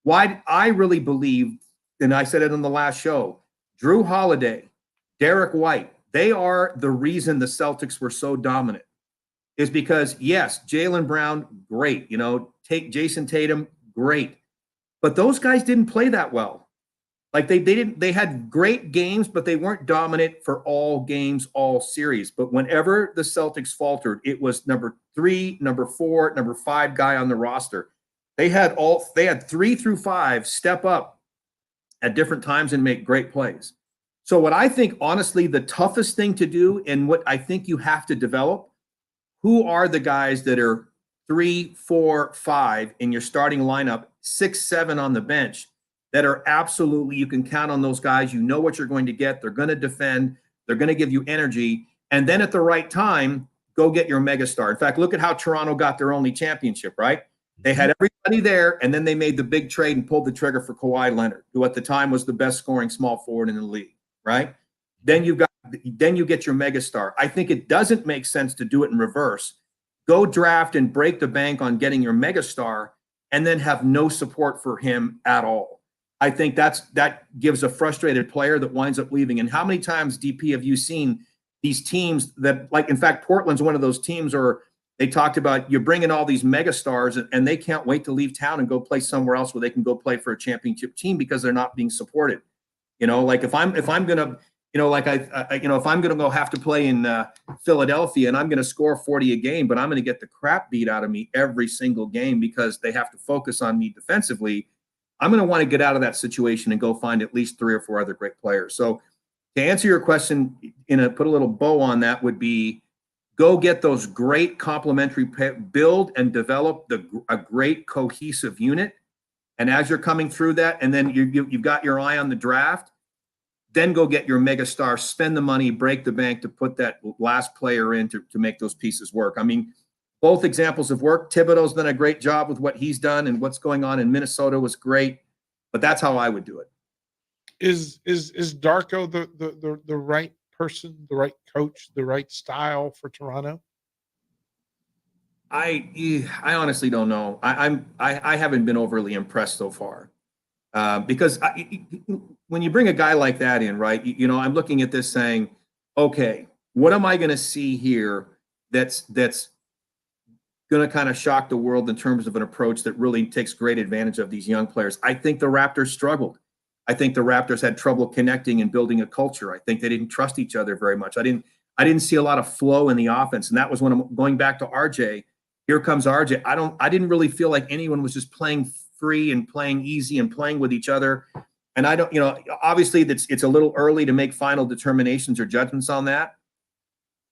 Why I really believe, and I said it on the last show, Drew Holiday, Derek White, they are the reason the Celtics were so dominant. Is because, yes, Jaylen Brown, great. Take Jason Tatum, great. But those guys didn't play that well. Like they had great games, but they weren't dominant for all games, all series. But whenever the Celtics faltered, it was number 3, number 4, number 5 guy on the roster. They had 3 through 5 step up at different times and make great plays. So what I think, honestly, the toughest thing to do, and what I think you have to develop, who are the guys that are 3, 4, 5 in your starting lineup, 6, 7 on the bench, that are absolutely, you can count on those guys. You know what you're going to get. They're going to defend. They're going to give you energy. And then at the right time, go get your megastar. In fact, look at how Toronto got their only championship, right? They had everybody there, and then they made the big trade and pulled the trigger for Kawhi Leonard, who at the time was the best scoring small forward in the league, right? Then you get your megastar. I think it doesn't make sense to do it in reverse. Go draft and break the bank on getting your megastar and then have no support for him at all. I think that gives a frustrated player that winds up leaving. And how many times, DP, have you seen these teams that, like, in fact, Portland's one of those teams, or They talked about you're bringing all these mega stars and they can't wait to leave town and go play somewhere else where they can go play for a championship team because they're not being supported. Like if I'm gonna, like if I'm gonna go have to play in Philadelphia and I'm gonna score 40 a game, but I'm gonna get the crap beat out of me every single game because they have to focus on me defensively, I'm gonna want to get out of that situation and go find at least 3 or 4 other great players. So to answer your question, put a little bow on that would be, go get those great complementary build and develop a great cohesive unit. And as you're coming through that, and then you've got your eye on the draft, then go get your mega star, spend the money, break the bank to put that last player in to make those pieces work. I mean, both examples have worked. Thibodeau's done a great job with what he's done, and what's going on in Minnesota was great. But that's how I would do it. Is Darko the right person, the right coach, the right style for Toronto? I honestly don't know. I haven't been overly impressed so far, because when you bring a guy like that in, right? I'm looking at this saying, okay, what am I going to see here that's going to kind of shock the world in terms of an approach that really takes great advantage of these young players? I think the Raptors struggled. I think the Raptors had trouble connecting and building a culture. I think they didn't trust each other very much. I didn't see a lot of flow in the offense, and that was when I'm going back to RJ. Here comes RJ. I didn't really feel like anyone was just playing free and playing easy and playing with each other. And I don't, obviously it's a little early to make final determinations or judgments on that.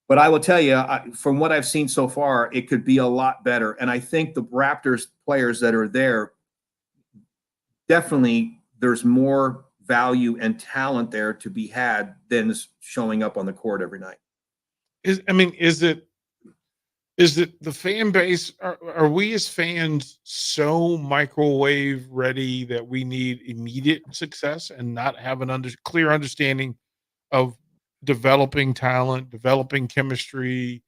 But I will tell you, from what I've seen so far, it could be a lot better. And I think the Raptors players that are there, definitely there's more value and talent there to be had than showing up on the court every night. Is it the fan base? Are we as fans so microwave ready that we need immediate success and not have an clear understanding of developing talent, developing chemistry,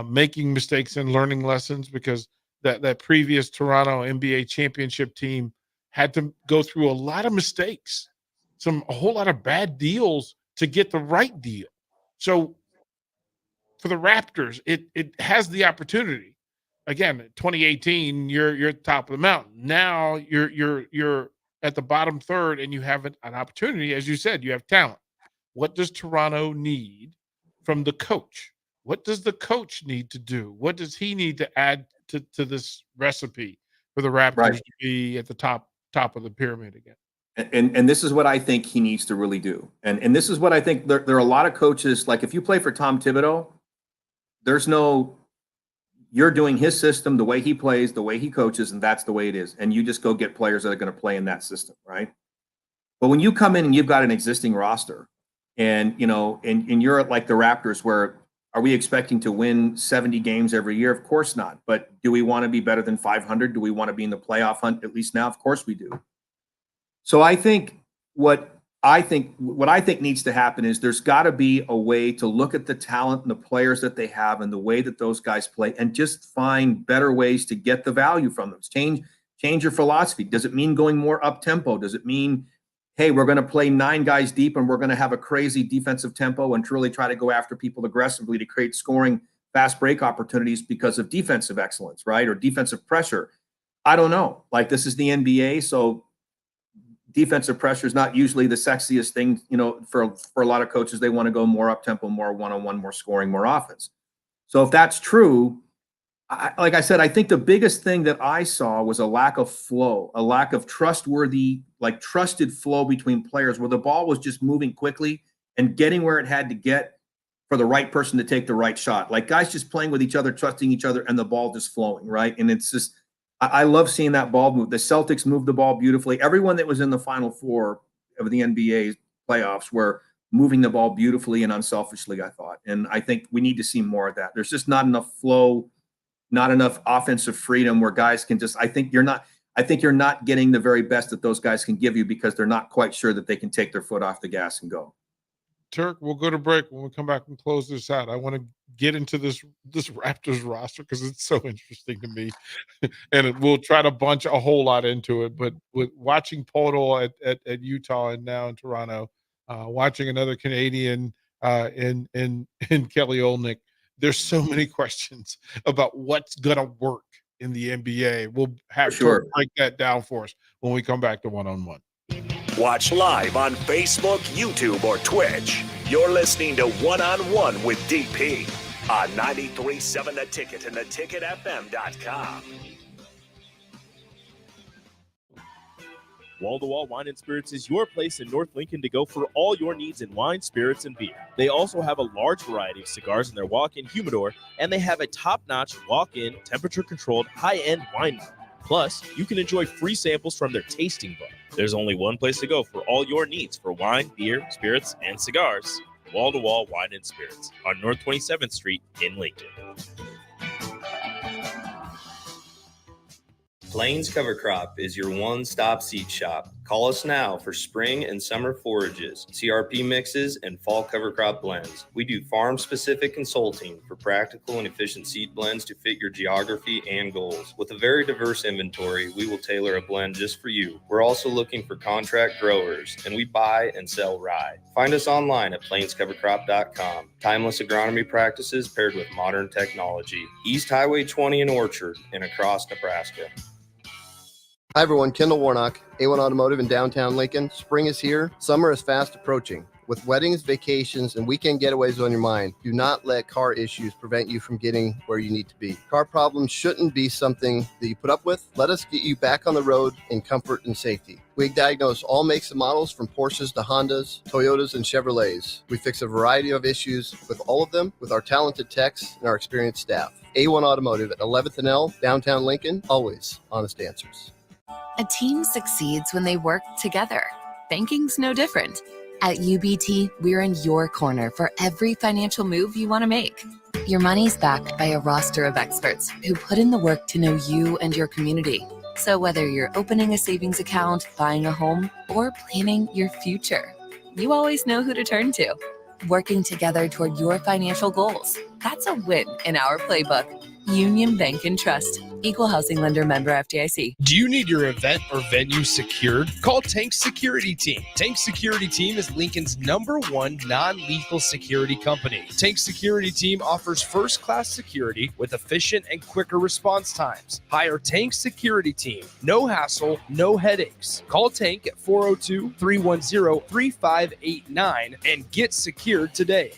making mistakes and learning lessons? Because that previous Toronto NBA championship team had to go through a lot of mistakes, a whole lot of bad deals to get the right deal. So for the Raptors, it has the opportunity. Again, 2018, you're at the top of the mountain. Now you're at the bottom third, and you have an opportunity. As you said, you have talent. What does Toronto need from the coach? What does the coach need to do? What does he need to add to this recipe for the Raptors to be at the top of the pyramid again? And this is what I think he needs to really do. And this is what I think there are a lot of coaches, like if you play for Tom Thibodeau, you're doing his system, the way he plays, the way he coaches, and that's the way it is. And you just go get players that are going to play in that system, right? But when you come in and you've got an existing roster and you're like the Raptors, where are we expecting to win 70 games every year? Of course not. But do we want to be better than 500? Do we want to be in the playoff hunt at least now? Of course we do. So I think what I think needs to happen is there's got to be a way to look at the talent and the players that they have and the way that those guys play and just find better ways to get the value from them. Change your philosophy. Does it mean going more up tempo? Does it mean, hey, we're going to play 9 guys deep and we're going to have a crazy defensive tempo and truly try to go after people aggressively to create scoring fast break opportunities because of defensive excellence, right? Or defensive pressure. I don't know. Like, this is the NBA, so defensive pressure is not usually the sexiest thing, for a lot of coaches. They want to go more up tempo, more one-on-one, more scoring, more offense. So if that's true, like I said, I think the biggest thing that I saw was a lack of flow, a lack of trusted flow between players, where the ball was just moving quickly and getting where it had to get for the right person to take the right shot. Like guys just playing with each other, trusting each other, and the ball just flowing, right? And it's just, I love seeing that ball move. The Celtics moved the ball beautifully. Everyone that was in the Final Four of the NBA playoffs were moving the ball beautifully and unselfishly, I thought. And I think we need to see more of that. There's just not enough flow, not enough offensive freedom where guys can just, I think you're not getting the very best that those guys can give you because they're not quite sure that they can take their foot off the gas and go. Turk, we'll go to break. When we come back and close this out, I want to get into this Raptors roster because it's so interesting to me, and we'll try to bunch a whole lot into it. But with watching Podol at Utah and now in Toronto, watching another Canadian in Kelly Olynyk, there's so many questions about what's going to work in the NBA. We'll have to break that down for us when we come back to one-on-one. Watch live on Facebook, YouTube, or Twitch. You're listening to One-on-One with DP on 93.7 The Ticket and theticketfm.com. Wall-to-Wall Wine and Spirits is your place in North Lincoln to go for all your needs in wine, spirits, and beer. They also have a large variety of cigars in their walk-in humidor, and they have a top-notch walk-in, temperature-controlled, high-end wine bar. Plus, you can enjoy free samples from their tasting bar. There's only one place to go for all your needs for wine, beer, spirits, and cigars. Wall-to-Wall Wine and Spirits on North 27th Street in Lincoln. Plains Cover Crop is your one-stop seed shop. Call us now for spring and summer forages, CRP mixes, and fall cover crop blends. We do farm-specific consulting for practical and efficient seed blends to fit your geography and goals. With a very diverse inventory, we will tailor a blend just for you. We're also looking for contract growers, and we buy and sell rye. Find us online at plainscovercrop.com. Timeless agronomy practices paired with modern technology. East Highway 20 in Orchard and across Nebraska. Hi everyone, Kendall Warnock, A1 Automotive in downtown Lincoln. Spring is here, summer is fast approaching. With weddings, vacations, and weekend getaways on your mind, do not let car issues prevent you from getting where you need to be. Car problems shouldn't be something that you put up with. Let us get you back on the road in comfort and safety. We diagnose all makes and models from Porsches to Hondas, Toyotas, and Chevrolets. We fix a variety of issues with all of them with our talented techs and our experienced staff. A1 Automotive at 11th and L, downtown Lincoln, always honest answers. A team succeeds when they work together. Banking's no different. At UBT, we're in your corner for every financial move you want to make. Your money's backed by a roster of experts who put in the work to know you and your community. So whether you're opening a savings account, buying a home, or planning your future, you always know who to turn to. Working together toward your financial goals. That's a win in our playbook. Union Bank and Trust. Equal housing lender, member FDIC. Do you need your event or venue secured? Call Tank Security Team. Tank Security Team is Lincoln's #1 non-lethal security company. Tank Security Team offers first-class security with efficient and quicker response times. Hire Tank Security Team. No hassle, no headaches. Call Tank at 402-310-3589 and get secured today.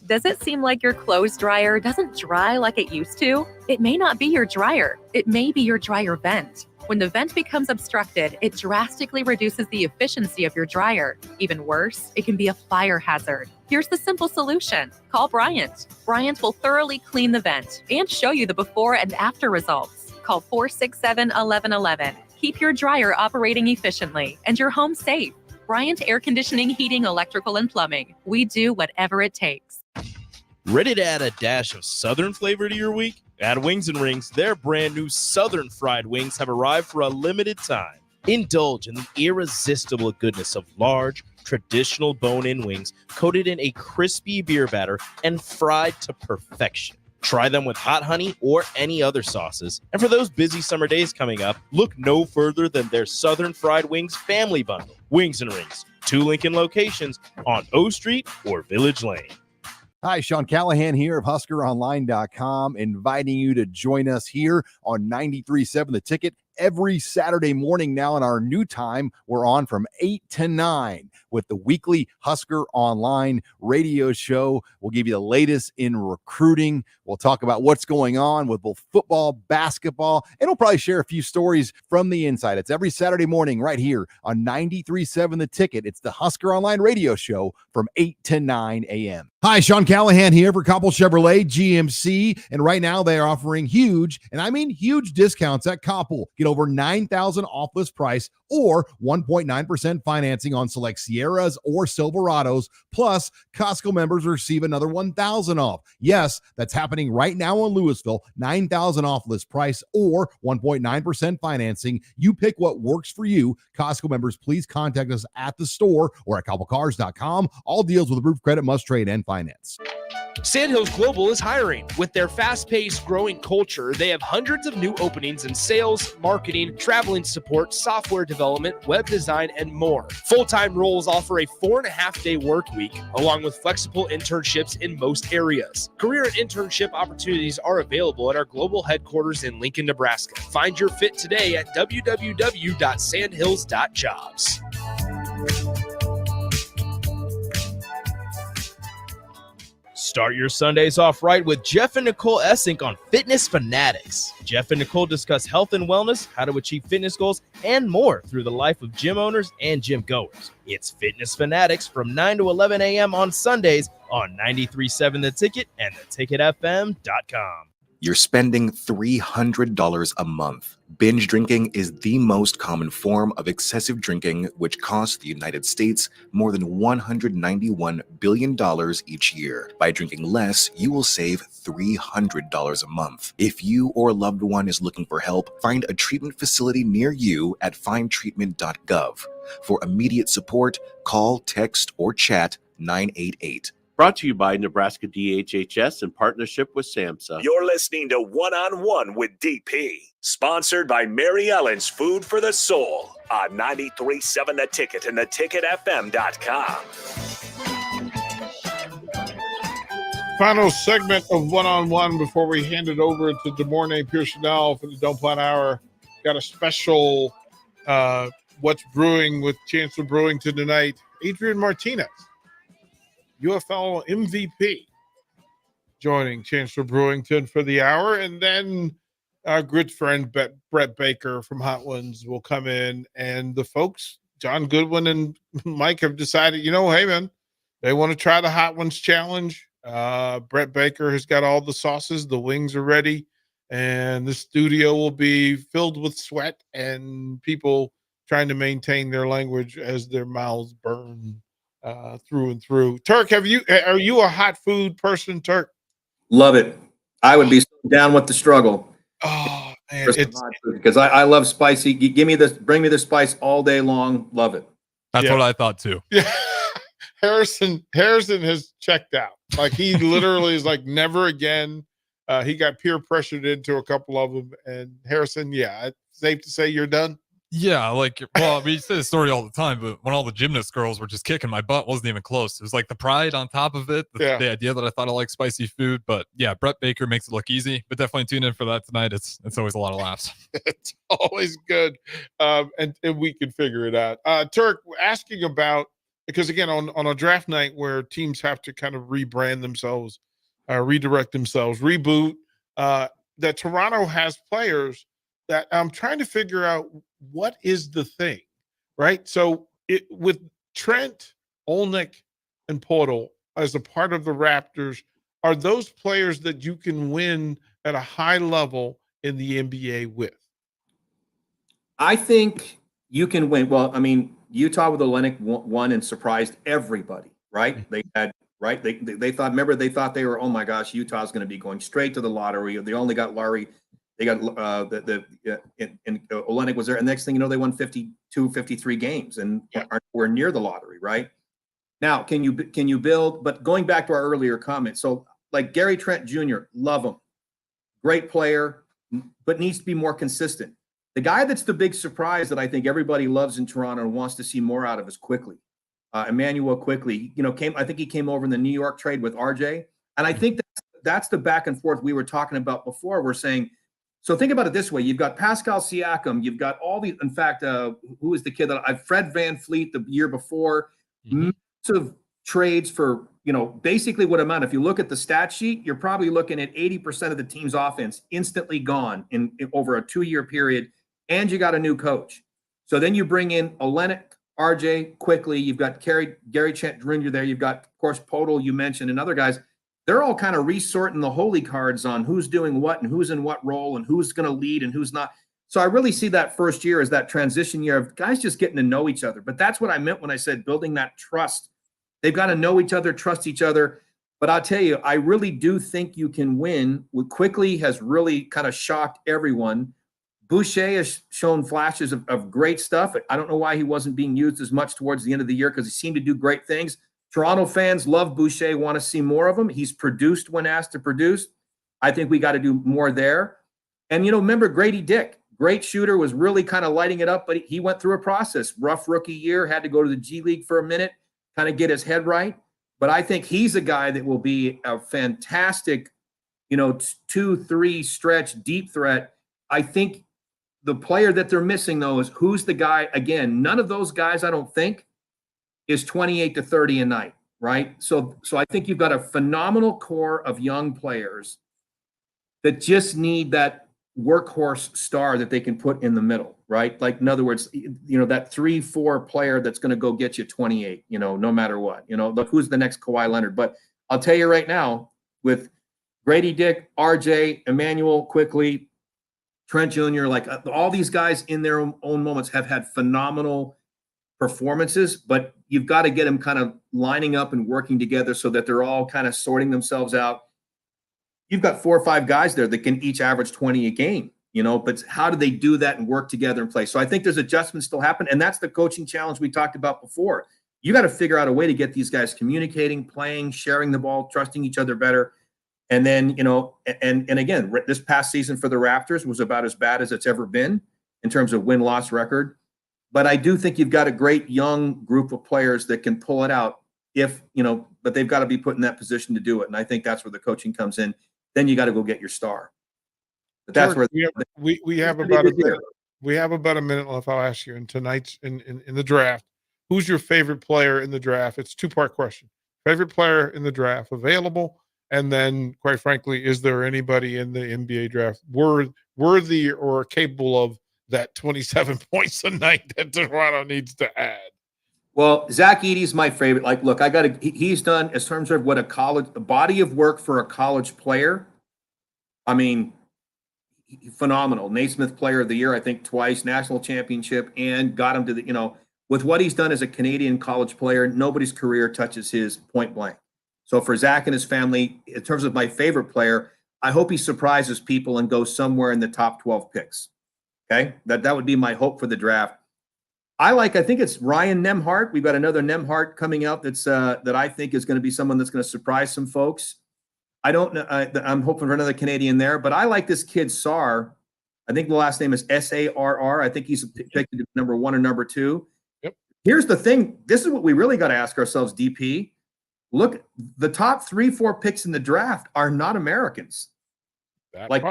Does it seem like your clothes dryer doesn't dry like it used to? It may not be your dryer. It may be your dryer vent. When the vent becomes obstructed, it drastically reduces the efficiency of your dryer. Even worse, it can be a fire hazard. Here's the simple solution. Call Bryant. Bryant will thoroughly clean the vent and show you the before and after results. Call 467-1111. Keep your dryer operating efficiently and your home safe. Bryant Air Conditioning, Heating, Electrical, and Plumbing. We do whatever it takes. Ready to add a dash of Southern flavor to your week? At Wings and Rings, their brand new Southern fried wings have arrived for a limited time. Indulge in the irresistible goodness of large, traditional bone-in wings coated in a crispy beer batter and fried to perfection. Try them with hot honey or any other sauces. And for those busy summer days coming up, look no further than their Southern Fried Wings Family Bundle. Wings and Rings, 2 Lincoln locations on O Street or Village Lane. Hi, Sean Callahan here of HuskerOnline.com, inviting you to join us here on 93.7 The Ticket every Saturday morning now in our new time. We're on from 8 to 9 with the weekly Husker Online radio show. We'll give you the latest in recruiting. We'll talk about what's going on with both football, basketball, and we'll probably share a few stories from the inside. It's every Saturday morning right here on 93.7 The Ticket. It's the Husker Online radio show from 8 to 9 a.m. Hi, Sean Callahan here for Koppel Chevrolet GMC, and right now they are offering huge, and I mean huge discounts at Koppel. Get over $9,000 off list price or 1.9% financing on select Sierras or Silverados, plus Costco members receive another $1,000 off. Yes, that's happening right now in Louisville, $9,000 off list price or 1.9% financing. You pick what works for you. Costco members, please contact us at the store or at koppelcars.com. All deals with approved credit must trade and finance. Sandhills Global is hiring. With their fast-paced, growing culture, they have hundreds of new openings in sales, marketing, traveling support, software development, web design, and more. Full-time roles offer a 4.5-day work week, along with flexible internships in most areas. Career and internship opportunities are available at our global headquarters in Lincoln, Nebraska. Find your fit today at www.sandhills.jobs. Start your Sundays off right with Jeff and Nicole Essink on Fitness Fanatics. Jeff and Nicole discuss health and wellness, how to achieve fitness goals, and more through the life of gym owners and gym goers. It's Fitness Fanatics from 9 to 11 a.m. on Sundays on 93.7 The Ticket and theticketfm.com. You're spending $300 a month. Binge drinking is the most common form of excessive drinking, which costs the United States more than $191 billion each year. By drinking less, you will save $300 a month. If you or a loved one is looking for help, find a treatment facility near you at findtreatment.gov. For immediate support, call, text, or chat 988. Brought to you by Nebraska DHHS in partnership with SAMHSA. You're listening to One-on-One with DP, sponsored by Mary Ellen's Food for the Soul on 93.7 The Ticket and theticketfm.com. Final segment of One-on-One before we hand it over to DeMornay Pierre-Chanel for the Don't Plan Hour. Got a special What's Brewing with Chancellor Brewington tonight. Adrian Martinez, UFL MVP, joining Chancellor Brewington for the hour. And then our good friend Brett Baker from Hot Ones will come in. And the folks, John Goodwin and Mike, have decided, hey, man, they want to try the Hot Ones challenge. Brett Baker has got all the sauces. The wings are ready. And the studio will be filled with sweat and people trying to maintain their language as their mouths burn through and through. Turk, are you a hot food person, Turk? Love it. I would be down with the struggle. Oh man, because I love spicy. Bring me the spice all day long. Love it. That's what I thought too. Yeah. Harrison has checked out. Like he literally is like never again. He got peer pressured into a couple of them, and Harrison, it's safe to say you're done. Yeah, we say this story all the time, but when all the gymnast girls were just kicking, my butt wasn't even close. It was like the pride on top of it, the idea that I thought I liked spicy food. But yeah, Brett Baker makes it look easy, but definitely tune in for that tonight. It's always a lot of laughs. It's always good, and we can figure it out. Turk, asking about, because again, on a draft night where teams have to kind of rebrand themselves, redirect themselves, reboot, that Toronto has players that I'm trying to figure out what is the thing, right? So with Trent, Olnick, and Portal as a part of the Raptors, are those players that you can win at a high level in the NBA with? I think you can win. Well, I mean, Utah with Olenek won and surprised everybody, right? They had, right? They thought they were, oh my gosh, Utah's going to be going straight to the lottery. They only got Laurie. They got and Olenek was there. And next thing you know, they won 52, 53 games and were near the lottery, right? Now, can you build? But going back to our earlier comment, so like Gary Trent Jr., love him, great player, but needs to be more consistent. The guy that's the big surprise that I think everybody loves in Toronto and wants to see more out of is Quickly. Emmanuel Quickly, I think he came over in the New York trade with RJ. And I think that's the back and forth we were talking about before. We're saying, so think about it this way. You've got Pascal Siakam. You've got all these, in fact, who is the kid that Fred VanVleet the year before, massive trades for, basically what amount, if you look at the stat sheet, you're probably looking at 80% of the team's offense instantly gone in over a 2-year period. And you got a new coach. So then you bring in Olenek, RJ, Quickly. You've got Gary Trent Jr. there. You've got, of course, Podol, you mentioned, and other guys. They're all kind of resorting the holy cards on who's doing what and who's in what role and who's going to lead and who's not. So I really see that first year as that transition year of guys just getting to know each other. But that's what I meant when I said building that trust. They've got to know each other, trust each other. But I'll tell you, I really do think you can win. Quickly has really kind of shocked everyone. Boucher has shown flashes of great stuff. I don't know why he wasn't being used as much towards the end of the year because he seemed to do great things. Toronto fans love Boucher, want to see more of him. He's produced when asked to produce. I think we got to do more there. And, remember Grady Dick, great shooter, was really kind of lighting it up, but he went through a process. Rough rookie year, had to go to the G League for a minute, kind of get his head right. But I think he's a guy that will be a fantastic, 2-3 stretch deep threat. I think the player that they're missing, though, is who's the guy. Again, none of those guys, I don't think, is 28 to 30 a night, right? So I think you've got a phenomenal core of young players that just need that workhorse star that they can put in the middle, right? Like, in other words, that 3-4 player that's going to go get you 28, no matter what. Look, who's the next Kawhi Leonard? But I'll tell you right now, with Grady Dick, RJ, Emmanuel quickly, Trent Jr., like all these guys in their own moments have had phenomenal performances, but you've got to get them kind of lining up and working together so that they're all kind of sorting themselves out. You've got 4 or 5 guys there that can each average 20 a game, but how do they do that and work together and play? So I think there's adjustments still happen. And that's the coaching challenge we talked about before. You got to figure out a way to get these guys communicating, playing, sharing the ball, trusting each other better. And then, and again, this past season for the Raptors was about as bad as it's ever been in terms of win-loss record. But I do think you've got a great young group of players that can pull it out but they've got to be put in that position to do it. And I think that's where the coaching comes in. Then you got to go get your star. But that's where we have about a minute. We have about a minute left. I'll ask you in tonight's in the draft. Who's your favorite player in the draft? It's a 2-part question. Favorite player in the draft available, and then, quite frankly, is there anybody in the NBA draft worthy or capable of that 27 points a night that Toronto needs to add? Well, Zach Edey's my favorite. Like, look, he's done in terms of what a body of work for a college player. I mean, phenomenal. Naismith Player of the Year, I think twice, national championship, and got him to with what he's done as a Canadian college player, nobody's career touches his point blank. So for Zach and his family, in terms of my favorite player, I hope he surprises people and goes somewhere in the top 12 picks. Okay, that would be my hope for the draft. I think it's Ryan Nembhard. We've got another Nembhard coming out that I think is going to be someone that's going to surprise some folks. I don't know. I'm hoping for another Canadian there, but I like this kid Sarr. I think the last name is Sarr. I think he's picked number 1 or number 2. Yep. Here's the thing. This is what we really got to ask ourselves, DP. Look, the top 3-4 picks in the draft are not Americans. Like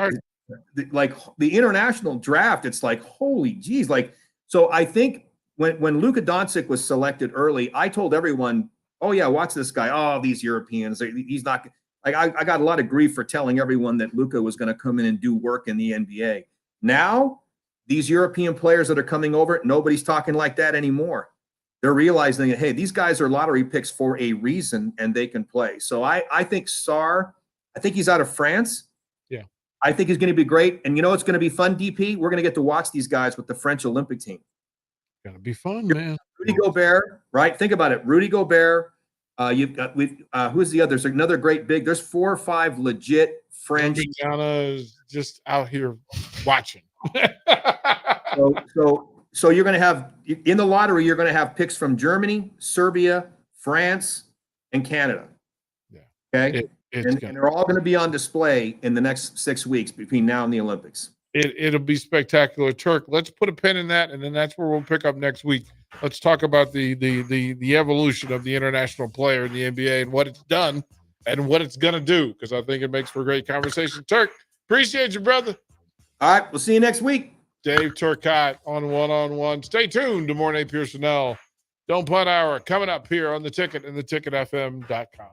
the international draft, it's like, holy geez. Like, so I think when Luka Doncic was selected early, I told everyone, oh yeah, watch this guy. Oh, these Europeans, he's not like, I got a lot of grief for telling everyone that Luka was going to come in and do work in the NBA. Now, these European players that are coming over, nobody's talking like that anymore. They're realizing that, hey, these guys are lottery picks for a reason and they can play. So I think Sarr, I think he's out of France. Yeah. I think he's going to be great. And it's going to be fun, DP. We're going to get to watch these guys with the French Olympic team. Gonna be fun, man. Rudy Gobert, right? Think about it. Rudy Gobert. You've got who's the other? There's another great big. There's 4 or 5 legit French. Indiana is just out here watching. So you're going to have in the lottery. You're going to have picks from Germany, Serbia, France, and Canada. Yeah. Okay. And they're all going to be on display in the next 6 weeks between now and the Olympics. It'll be spectacular. Turk, let's put a pin in that, and then that's where we'll pick up next week. Let's talk about the evolution of the international player in the NBA and what it's done and what it's going to do, because I think it makes for a great conversation. Turk, appreciate you, brother. All right, we'll see you next week. Dave Turcotte on One-on-One. Stay tuned to more Nate Pearsonell. Don't Punt Hour coming up here on The Ticket and theticketfm.com.